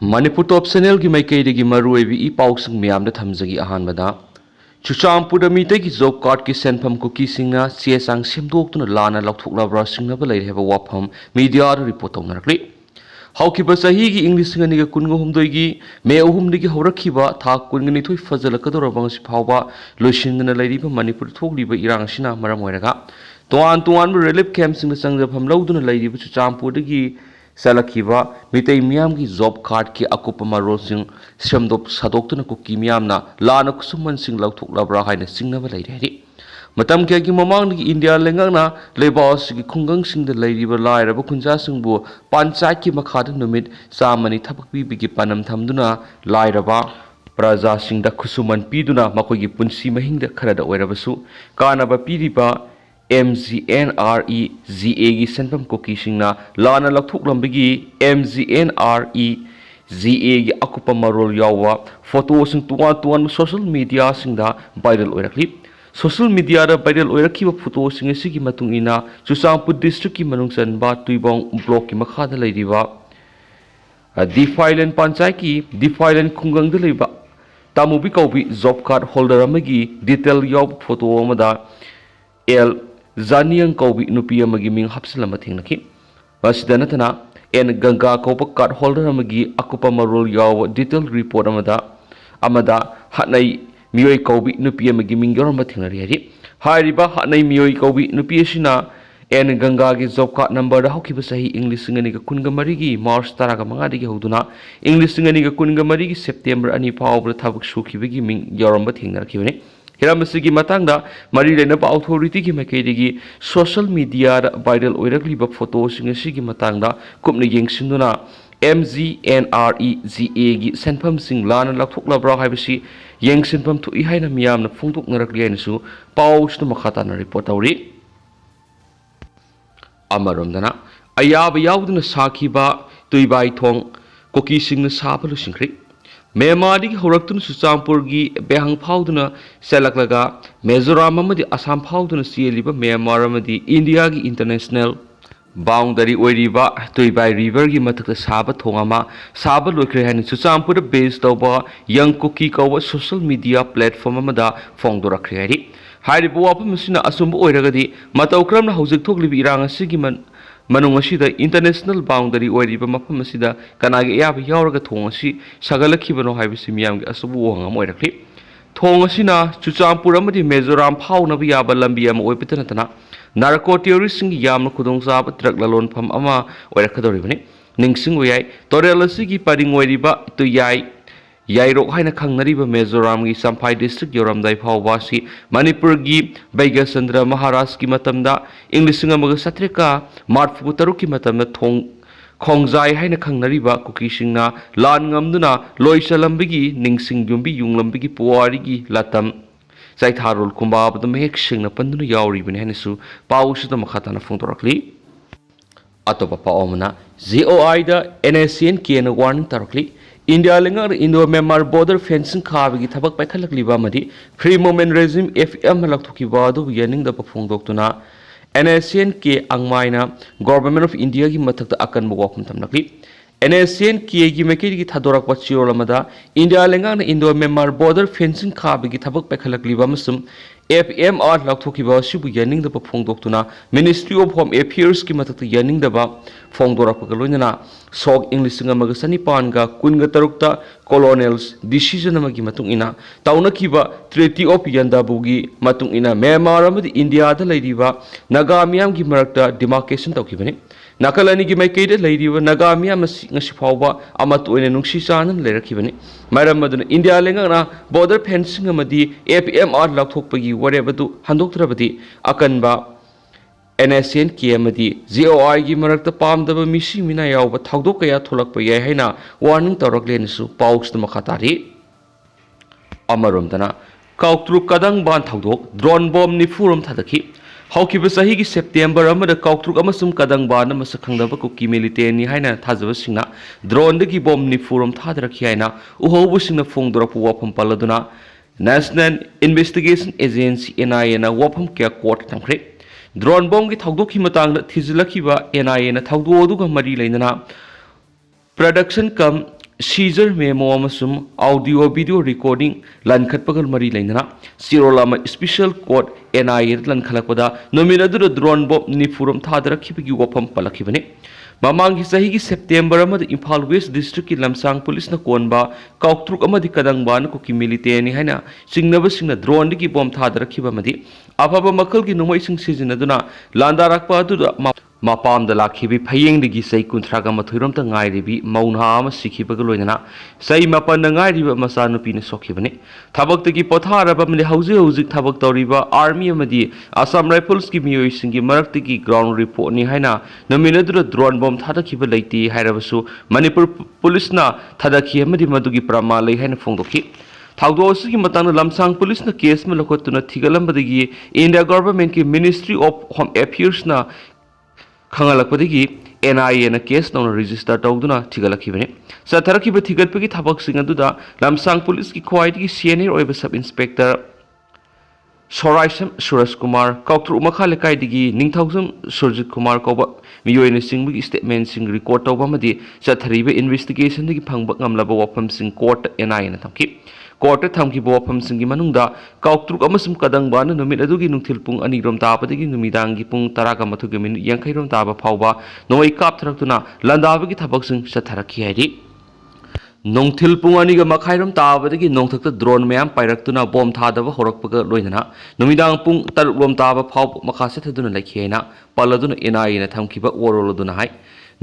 Manipur Top Channel की Meitei की मरुएबी ई पाउसंग मियाम थमजगी अहानबदा चुचामपुर मीतई की जॉब कार्ड की सेंफम कुकी सिंगना चेसांग सेमदोक्तुना लाना लौथोक्लब्रा सिंगनबा लैरहबा वाफम मीडिया रिपोर्ट तौनरक्ली हौकिबा सही की इंग्लिश सिंगनी का कुनगो हुमदोगी मे अहुमदगी हौरखिबा था कुनगनिथोय फजलकदोरबा ngasi phawba loisindna lairiba Manipur thokliba irangsina maram oiraga toan relief camp singna sangjafam lauduna lairiba chuchampurdagi salakhiba Meitei miyam ki job card ki akupa marol sing semdok sadoktuna kuki miyamna lana kusuman sing lauthoklavra haina singnaba laireri matam kya ki mamang ni India lengangna lebas ki khungang sing de lairiba lairaba kunja singbu panchayat ki makhada numit samani thapakpi bigi panam thamduna lairaba praja sing da kusuman piduna makoi gi punsi mahingda kharada oirabasu kanaba piriba MGNREGA की सेंफम cookie सिंगना लाना लौथोक्लंबगी MGNREGA की अकुपा मरोल यावा photo सिंग तुआन social media सिंगदा viral ओइरक्ली सोशल मीडिया दा वायरल ओइरखिबा फोटो सिंग सिगी मतुंगिना चुचामपुर डिस्ट्रिक्ट की मनुंगचनबा तुइबोंग ब्लॉक की मखादा लैरिबा डिफाइलेंट पंचायत की डिफाइलेंट खुंगंग लैबा तामुबी कौबी जॉब कार्ड होल्डर अमगी डिटेल याव फोटो अमदा एल Zaniang kaubi nupi amagi ming hapsalama thingnaki basida natana en ganga kaupa card holder amagi akupa marol yaw detailed report amada hatnai miyoi kaubi nupi amagi ming yorama thingnari hari hairiba hatnai miyoi kaubi nupi asina en ganga gi job card number da hokiba sahi English ngani ga kunga mari gi March tara ga manga digi hoduna English ngani ga kunga mari gi September ani pawbra thabak sukhiba gi ming yorama thingnarki bane हिरामसिगी मतंगदा मरी लेनबा authority की मैकेदिगी social media viral ओइरक्लिबा photo सिंगसिगी मतंगदा कुपने येंगसिंदुना MGNREGA की सेंफम सिंग लाना लौथोक्लब्रा हाइबसी येंगसिनफम थुइ हाइना मियामना फोंदोकनरक्लियनसु पाउसना मखाताना रिपोर्ट तौरी अमरोमदना अयाब यावदुना साखिबा तुइबाई थोंग कुकी सिंगना साबलु सिंख्रि मेमादी हौरक्तुन सुचामपुर की बेहंग फाउदुना सेलक्लगा मिजोराम अमदी असम फाउदुना सियलिबा म्यांमार अमदी इंडिया की इंटरनेशनल बाउंडरी ओइरिबा तुइबाई रिवर की मथक साब थोंगामा साब लोइख्रे हानि सुचामपुर बेस तौबा यंग कुकी कौबा सोशल मीडिया प्लेटफॉर्म अमदा फोंदोरख्रे हारि हारिबा वाफम मसिना असुम ओइरगदी मतौक्रमना हौजिक थोकलिबि इरांग असिगी मनोंग असिदा इंटरनेशनल बाउंडरी ओइरिबा मफम असिदा कनागे याब यावरगा थोंग असि सगलखिबनो हाइबसि मियामगे असुबु वहंगम ओइरख्लि थोंग असिना चुचामपुर अमदि मिजोराम फाउनब याबा लंबी अम ओइपितनतना नारको टेररिस्टिंग यामन खुदोंसाब ट्रक ललोनफम अमा ओइरखदोरिबनि निंगसिंग ओयाय तोरेल असिगी परिंग ओइरिबा तुयाय याइरोक हाइना खंगनरिबा मिजोराम की संफाई डिस्ट्रिक्ट योरमदाई फावबासी मणिपुर की बैगचंद्र महाराज की मतमदा इंग्लिश अमग सत्रिका मार्फु तरुक की मतमदा थोंग खोंगजाय हाइना खंगनरिबा कुकीसिंगना लान ngamduna लोइसलंबगी निंगसिंग युंबी युंगलंबगी पुवारीगी लतम साइथारोल कुंबाबद मेक सिंगना पंदुना यावरिबनि हाइनासु पाउसुदा मखाताना फोंदोरक्ली अतोपा पाओमना JOI दा NSCN केना वार्निंग तरक्ली इंडिया लेंगर इंडो म्यांमार बॉर्डर फेंसिंग खाबगी थबक पाइखलक्लिबा मदि फ्री मूवमेंट रेजिम FM लक्थुकिबा दु यानिंग द पफोंदोक्तुना NSCN के अंगमाइना गवर्नमेंट ऑफ इंडिया की मथक्ता अकन बवाखम तमनक्ली NSCN की मैकेरी की थादोरक चिरोलमदा इंडिया लेंगर इंडो म्यांमार बॉर्डर फेंसिंग खाबगी थबक पाइखलक्लिबा मसुम FMR लौथोकिबा सिबु यानिंगदबा फोंदोक्तुना मिनिस्ट्री ऑफ होम अफेयर्स की मथक्ता यानिंगदबा फोंदोरकपगा लोइनना सोक इंग्लिश अमग सनिपानगा कुनगा तरुक्ता कोलोनियल्स डिसीजन अमगी मतुंगिना ताउनकिबा ट्रीटी ऑफ यंदाबुगी मतुंगिना म्यांमार अमदि इंडिया दा लैरिबा नागा मियाम की मरक्ता डिमार्केशन तौकिबनि नाकलानी की मैकेदा लैरिबा Naga मियाम ngasi phawba amat oine nungsi chanan lerakibani maram maduna India lengana border fencing amadi FMR laukthokpagi warebadu handoktrabadi akanba NSCN ki amadi JOI gi marakta pamdaba misi mina yawba thagdok kaya tholakpa yai haina warning tawraklenasu pausda makhatari amaromdana kauktruk kadang ban thagdok drone bomb ni furum thadaki हौकिबा सही की September अमदा काउट्रुक अमसुम कदंगबान मसखंगदबा cookie militant नि हाइना थाजबसिंगना drone दगी bomb नि फुरम थादरखि हाइना उहौबसिंगना फोंदरप वाफम पलदुना national investigation agency NIA ना वाफम क्या court तंख्रे drone bomb की थौदोखि मतांगदा थिजलखिबा NIA ना थौदोदुगा मरी लेनना production cum seizure memo audio video recording लानखटपगल मरी लेना सिरोल स्पेशल कोर्ट NIA लानखलपदा नुमिन ड्रोन बॉब निफुरम थादरखिबगी वफम पलखिबने ममांगी सही की सेप्टेम्बर इम्फाल वेस्ट डिस्ट्रिक्ट की लमसांग पुलिस न कोनबा कौक्ट्रुक कदंगबान कुकी मिलिटेनी है सिंगनबसिंग ड्रोन की बॉम थादरखिबमदी अफब मखल की नुमैसिंग सिजिनदुना लांदारकपा मपाम लाखिबी फयेंगी सही कुंथ्राग मथुरमत गायरीबी मौना सिखिबग लोइना सही मपन गायरीब मचा नुपीने सोखिबने थबक्तगी पोथारब हौजिक थबक तौरीबा आर्मी असम राइफल्स की मियोइसिंगी मरक्तगी ग्राउंड रिपोर्ट नि हाइना नमिनदुर ड्रोन बम थादखिब लेती हाइरबसु मणिपुर पुलिसना थादखि अमदि मदुगी प्रमाण लै हाइना फोंदोखि थाउदोसुगी मतंग लमसांग पुलिस न केस में लखोतुना थिगलंबदगी इंडिया गवर्नमेंट की मिनिस्ट्री ऑफ होम अफेयर्स ना खंगलपदगी NIA न केस नौन रजिस्टर तौदुना थिगलखिबने सथरखिब थिगलपगी थबकसिंग अदुदा लमसांग पुलिस की ख्वाइदगी senior ओइब sub inspector सोराइसम Suraj Kumar कौक्ट्रु मखा लेकाइदगी निंगथौसम सुरजित कुमार कौब मियोइने सिंगबगी स्टेटमेंट सिंग रिकॉर्ड तौबमदि सथरिबे इन्वेस्टिगेशन दगी फंगब ngamlaba वफम सिंग कोर्ट NIA न थमखि कोर्ट थमखिब वफम सिंगी मनुंगदा कौक्ट्रुक अमसुम कदंगबान नुमित अदुगी नुंथिल पुंग अनिरोम ताबदगी नुमिदांगी पुंग 10:30 मिनिट 50 ताबा फावबा नोई कापथरक्तुना लंदाबगी थबकसिंग सथरखि हाइदि नोंथिल पुंग अनिग मखाइरम ताबदगी नोंथक्ता ड्रोन मयाम पाइरक्तुना बॉम थादब होरकपग लोइना नुमिदांग पुंग 3 ताबा फाव मखासे थदुना लखियना पलदुना NIA न थमखिब वरोलदुना हाइ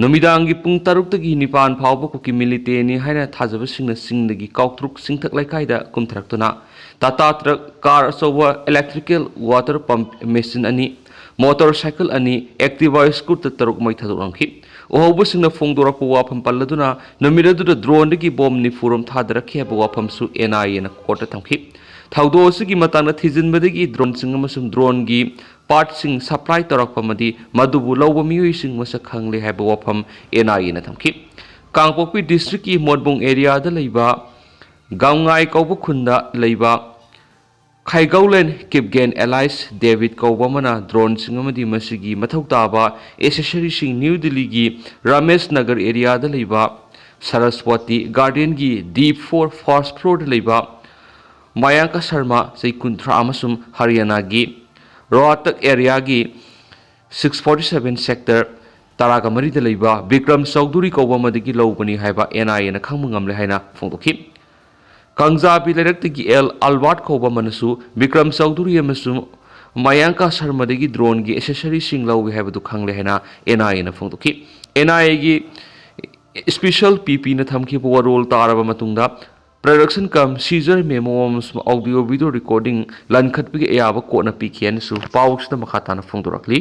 नुमिदांगी पुंग 3 फाव कुकी मिलिटेनी हाइना थाजबसिंगना सिंगदगी कौक्ट्रुक सिंथक लैकाइदा कुमथरक्तुना टाटा ट्रक कार अचौबा इलेक्ट्रिकल वाटर पंप मेसिन अनि मोटरसाइकिल अनि एक्टिवा स्कूटर 3 मै थादोरंखि ओहौबसिंगना फोंदोरप वाफम पल्लदुना नुमिदुदा ड्रोन बॉम निफुरम थादरखि वाफमसु NIA न कोर्ट थमखि थाउदोसुगी मतांगना थिजिनबदगी ड्रोन सिंग ड्रोन की पार्ट सिंग सप्लाई तौरपमदी मदुबु लौब मियोइसिंग मसक खंगले हाइब वफम NIA न थमखि कांगपोकपी डिस्ट्रिक्ट की मोडबोंग एरिया दा लैबा गांगाई कौब खुंदा लैबा खाइगौलेन किपगेन एलाइस डेविड कौबमना ड्रोन सिंगमदी मसिगी मथौ ताबा एसेसरी सिंग न्यू दिल्ली की रमेश नगर एरिया दा लैबा सरस्वती गार्डन की D4 फर्स्ट फ्लोर लैबा मयांक शर्मा चै 13 हरियाणा की रोहतक एरिया की 647 सेक्टर 13 लैबा विक्रम चौधरी कौबमदगी लौबनी हाइबा NIA न खंगमंगमले हाइना फोंदोखि कंजाबी लेरक्तगी एल अल्बर्ट कौब मनसु विक्रम चौधरी अमसु मयांका शर्मादगी ड्रोन की एसेसरी सिंग लौगे हाइबदु खंगले हाइना NIA न फोंदोखि NIA की स्पेशल PP न थमखिब वरोल तारबा मतुंगदा production cum seizure memo audio video recording लानखटपगी अयाब कोना पीखियनसु पाउसदा मखाताना फोंदोरखली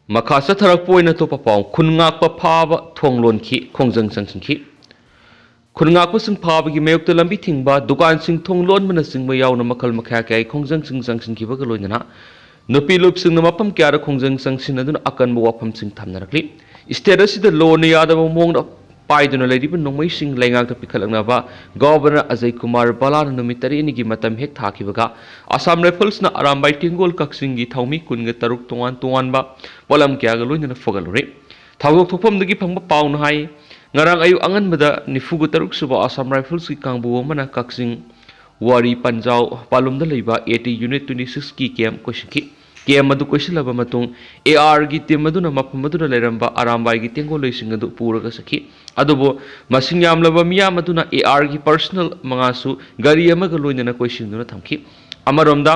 मखा सथरकपोइना तोपा पाउ खुनगाकपा फाबा थोंगलोनखि खोंजंग संसिंखि खुनगाकपा सिंग फाबगी मयोक्ता लंबी थिंगबा दुकान सिंग थोंगलोन सिंगबा यावना मखल मखा क्या खोंजंग सिंग संसिंखिबगा लोइना नुपी लुप सिंग मफम क्या खोंजंग संसिनदुना अकनबा वाफम सिंग थमनरखली स्टेट असिदा लोन यादव मोंगदा पाइदुना लेरिब नोंमै सिंग लैंगाक पिखलंगनाबा गवर्नर अजय कुमार बालान नुमित 3 की मतम हेक थाखिबगा असम राइफल्स न अरामबाई टेंगोल कक्सिंगी थौमी कुनग तरुक तोंगान पोलम क्याग लोइना फगलुरे थाउदोक थोफमदगी फंगबा पाउन हाई ngarang ayu anganbada nifugu 3 suba asam rifles ki kangbu mana kaksing wari panjau palumda leiba 80 unit 26 ki kem koshiki kem adu koshilaba matung AR gi team aduna mapam aduna leramba arambai gi tengo loising adu puraga saki adubo masing yamlaba miyam aduna AR gi personal mangasu gari amaga loinana koising duna thamki amaromda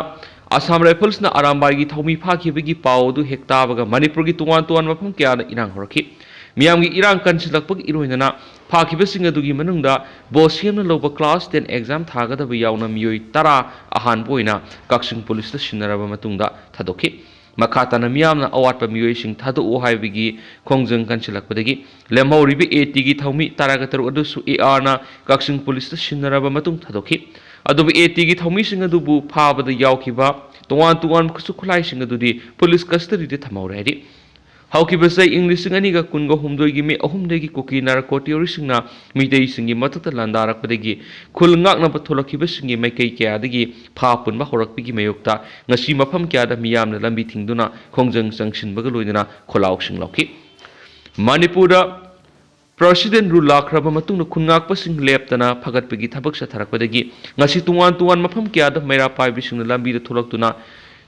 Assam Rifles na arambai gi thomi phaki bigi paudu hekta baga Manipur gi tuan mapam kya na inang horaki miyam gi irang kansilakpag iroinana phaki basing adugi manungda bosiam na loba class 10 exam thaga da yauna miyoi tara ahan boina kaksing police ta sinaraba matungda thadoki makata na miyam na awat pa miyoi sing thadu o hai bigi khongjang kansilakpadagi lemhauri bi 80 gi thomi tara ga taru adu su AR na kaksing police ta sinaraba matung thadoki adubu 80 gi thomi sing adubu phabada yaukiba tuan kusu khulai sing adudi police custody de thamaure hadi haukiba English sing ani ga kungo humdoi gi me ahumde gi koki narcotic sing na Meitei sing gi matata landarak padagi khul ngak na patholakiba sing gi mai kai kya dagi pha pun ba horak pi gi mayokta ngasi mafam kya da miyam na lambi thingduna khongjang sangsin baga loidana kholauk sing lauki Manipura President rule lakraba matungna khungakpasing leptana phagatpagi thabak sa tharakpadagi ngasi tungan mafam kya da maira paibising lambi da tholaktuna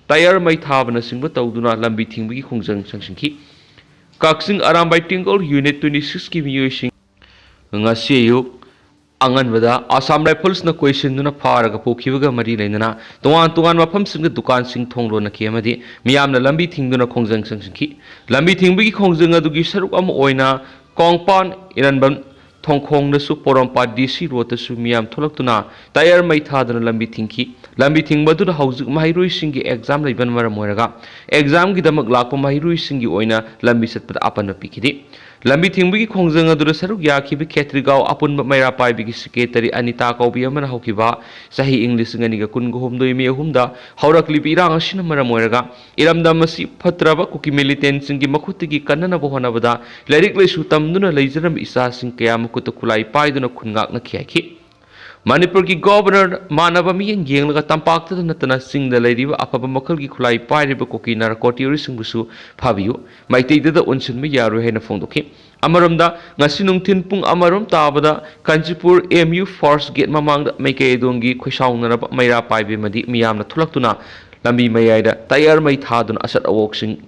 tayar mai thabana singba tawduna lambi thingbagi khongjang sangsingki Kaksing Arambai Tingle Unit 26 ki miyosing ngasi ayuk angan bada Assam Rifles na question na pharaga pokhibaga mari leina tungan mafam sing dukan sing thonglo na kiamadi miyamna lambi thingduna khongjang sangsingki lambi thingbagi khongjang adugi saruk am oina Kongpan Iranban Tongkong na su porompa DC road su miyam tholaktuna tayar mai thadana lambi thingki lambi thingba du haujuk mahirui singi exam leiban maram moiraga exam gi damak lakpa mahirui singi oina lambi satpat apana pikidi lambi thingbi khongjang adu saruk yakhi bi khetrigau apun maira pai bi secretary Anita Kaubi amana hokiba sahi English ngani ga kun go homdoi me humda haurak libi rang asina maram moiraga iramda masi phatraba kuki militant singi makhutigi kannana bohana bada larik leisu tamduna leijaram isa sing kaya mukuta kulai paiduna khungak na khiyaki Manipur ki governor manaba miyeng yenglaga tampakta natana singda leiriba afaba makal ki khulai pairiba koki narcotiori singbusu phabiyu Meitei da unsin me yaru hena phongdoki amaramda ngasi nungthin pung amaram tabada Kanchipur MU Force Gate mamangda Meitei dongi khoisaungna maira paibe madi miyamna thulaktuna lambi mayaida tayar mai thaduna asat awok sing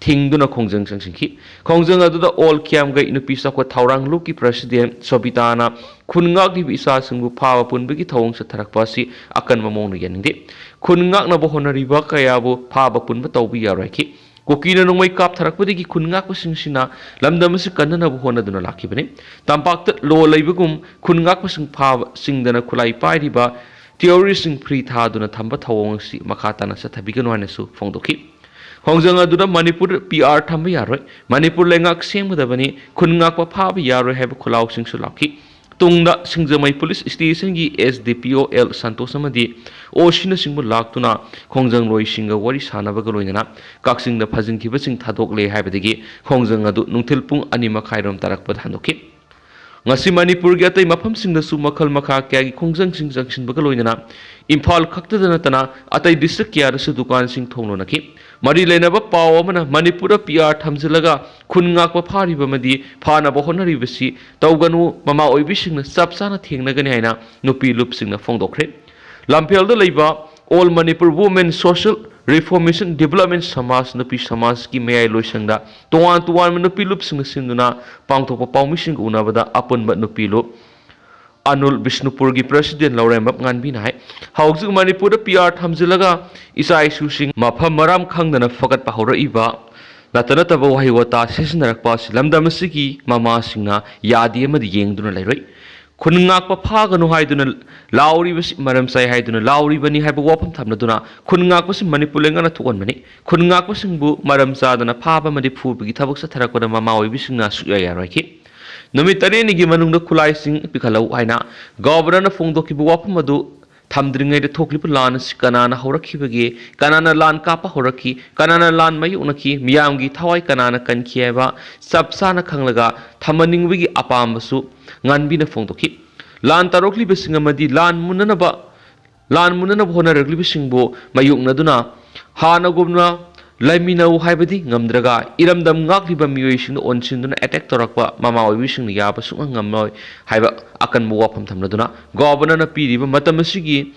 thingduna khongjang sangsingki khongjang aduda all kiam ga inupi sakwa thaurang luki president Sobitana khungak di bisa singbu phawa punbigi thawong sa tharakpa si akan mamong yaningde khungak na bo honariba kaya bo phaba punba tawbi yarai ki kokina nongmai kap tharakpadigi khungak pasing sina lamdam si kanna bo honaduna lakibane tampak lo leibagum khungak pasing phaba singdana khulai pairiba theory sing free thaduna thamba thawong si makhatana sa thabigan wanesu phongdoki Hongjang aduna Manipur PR thamba yaroi Manipur lengak semgadabani khungak pa phaba yaroi haba khulau sing sulaki tungda singjamai police station gi SDPO L Santos amadi osina singbu laktuna khongjang loi singa wari sanaba ga loinana kaksing da phajin khiba sing thadok le haibadagi khongjang adu nungthil pung anima khairom tarak pad handoki ngasi Manipur gi atai mafam singda su makhal makha kya gi khongjang sing junction ba ga loinana Imphal khakta dana tana atai district kya su dukan sing thonglo naki Mari lenaba paw amana Manipura PR thamjilaga khungak pa phariba madi phana ba honari bisi tawganu mama oibisingna sapsana thengnagani haina nupi lupsingna phongdokhre Lamphel da leiba All Manipur Women Social Reformation Development Samaj nupi samaj ki mayai loisangda tuan nupi lupsingna sinduna pangthopa pawmising unabada apunba nupi lup Anul Bishnupur gi president Laurembap nganbi nai haujung Manipur da PR thamjilaga isai susing mafam maram khangdana fakat pahora iba latana taba wahi wata sesnarak pas lamdam sigi mama singna yadi amadi yengduna lairoi khungak pa phaganu haiduna lauri bas maram sai haiduna lauri bani haiba wapam thamnaduna khungak pas Manipur lengana thukon mani khungak pasingbu maram sadana phaba madi phubigi thabak sa tharakoda mama oi bisingna suya yaroi ki Numit tari ni gi manung da khulai sing pikhalau haina governor na phongdoki bu wapam adu thamdringai de thokli pu lan kanana horakhi bagi kanana lan kapa horaki kanana lan mai unaki miyam gi thawai kanana kankhiyeba sabsana khanglaga thamaning bagi apam basu nganbi na phongdoki lan tarokli besinga madi lan munana hona ragli besingbo mayuk naduna hana gumna Laiminau haibadi ngamdraga iramdam ngakliba miyoising onsinduna attack torakpa mama oibising yaba sunga ngamloi haiba akan muwapam thamladuna governor na piriba matamasigi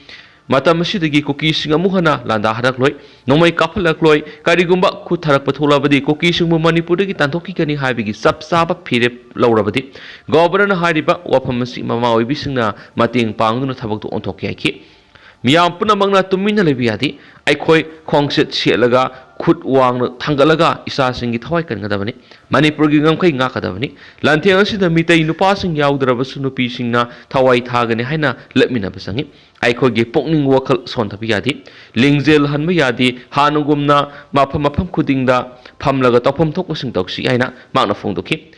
koki singa muhana landa hadakloi nomai kapalakloi karigumba khutharakpa tholabadi koki singmu Manipurdagi tantoki kani haibigi sapsaba phire laurabadi governor na hariba wapamasi mama oibisingna mating pangduna thabaktu onthokki haiki miyam punamangna tumina lebiyadi aikhoi khongset selaga khut wang thangalaga isa singi thawai kan gadabani Manipur gi ngamkai nga kadabani lantheng asida Meitei nupa sing yaudrabasu nupi singna thawai thagani haina lepmina basangi aikhoi gi pokning wakal sonthabi yadi lingjel hanma yadi hanugumna mafam khudingda phamlaga tawpham thokpa sing tawsi haina makna phongdoki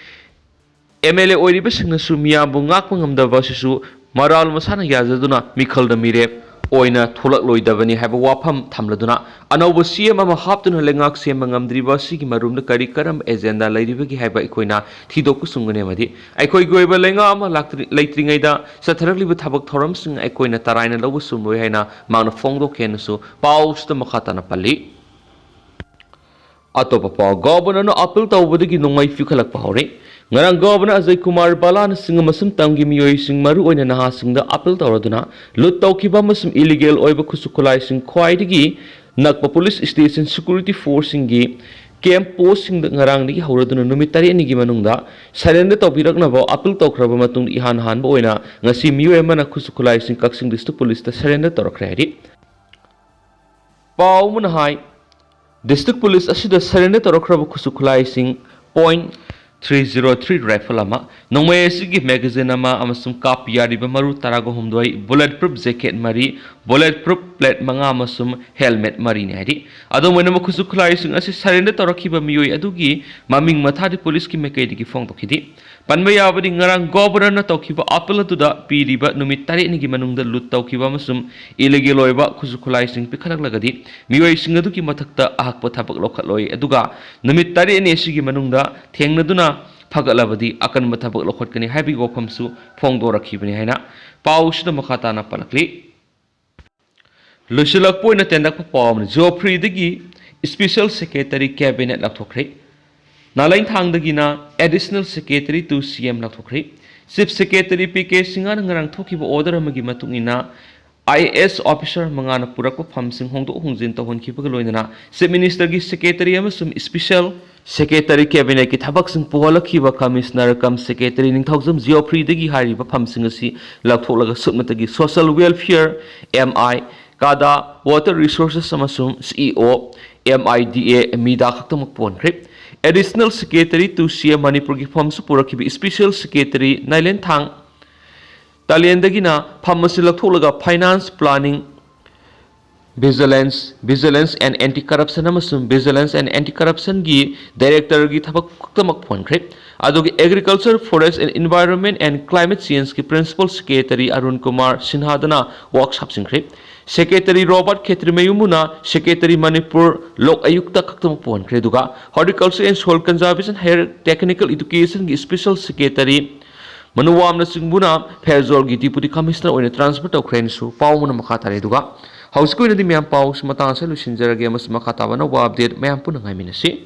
MLA oiriba singna su miyam bu ngakpa ngamdaba sisu maral masana yazaduna mikhalda mirep oina tholak loidabani haba wafam thamladuna anauba CM ama haptuna lengak sem ngamdriba sigi marumda kari karam agenda lairibagi haba ikoina thidoku sungane madi aikoi goiba lenga ama leitringaida satharakliba thabak thoram sing aikoina taraina lobu sumroi haina mangna phongdo kenasu pausta makhatana palli atopa pa governor no appeal tawbadagi nongmai fikhalak pahore ngarang governor Ajay Kumar Balan singa masum tamgi miyoi sing maru oina naha singda appeal tawraduna lut tawkiba masum illegal oiba khusukulai sing khwaidigi nakpa police station security force singgi camp post sing ngarang ni hauraduna numit tari ni gi manungda surrender tawbiraknaba appeal tawkraba matung ihan han ba oina ngasi miyoi mana khusukulai sing kaksing district police ta surrender tawrakhre Pau Munahai District Police asida surrender tawrakraba khusukulai sing point 303 rifle ama nongmai asigi magazine ama amasum kap yariba maru tarago humdoi bulletproof jacket mari bulletproof plate manga amasum helmet mari ni hari ado moina makhusu khulai sing asi surrender tawrakhiba miyoi adugi maming mathadi police ki mekai digi phong tokhidi panba yabadi ngarang governor na tawkhiba appeal tuda piriba numit tari ni gi manungda lut tawkhiba amasum illegal oiba khusu khulai sing pikhalak lagadi miyoi sing adugi mathakta ahakpa thabak lokhatloi aduga numit tari ni asigi manungda thengnaduna Phaklabadi akan mathabak lokhot kani habi gofamsu phongdo rakhibani haina pausida makhata na palakli lusilak poina tendak pawm joffrey dagi special secretary cabinet lakthokre nalain thangdagi na additional secretary to cm lakthokre chief secretary pk singar ngarang thokiba order amagi matungina IS officer mangana purakpa phamsing hongdo hungjin tawhonkiba loinana chief minister gi secretary amasum special Secretary Cabinet ki thabak sing puhalakhiba commissioner kam secretary ningthaujam geoffrey dagi hariba phamsing asi lakthoklaga sukmatagi social welfare MI kada water resources amasum CEO MIDA mida khaktamak ponre additional secretary to CM Manipur gi phamsu purakhibi special secretary Nailen Thang Taliendagina phamasi lakthoklaga finance planning Vigilance and Anti-Corruption amasum Vigilance and Anti-Corruption gi Director gi thabak tamak phonkhre adogi Agriculture, Forest and Environment and Climate Change ki Principal Secretary Arun Kumar Sinha dana workshop singkhre Secretary Robert Khetrimayumuna Secretary Manipur Lok Ayukta kaktamak phonkhre duga Horticulture and Soil Conservation Higher Technical Education gi Special Secretary Manuwamna Singbuna Phezol gi Deputy Commissioner oina Transport tawkhre su pawmuna makhatare duga Hauskoi na di miyam paus matang sa lusinjarage mas makatawan na update mayam po nang minasi.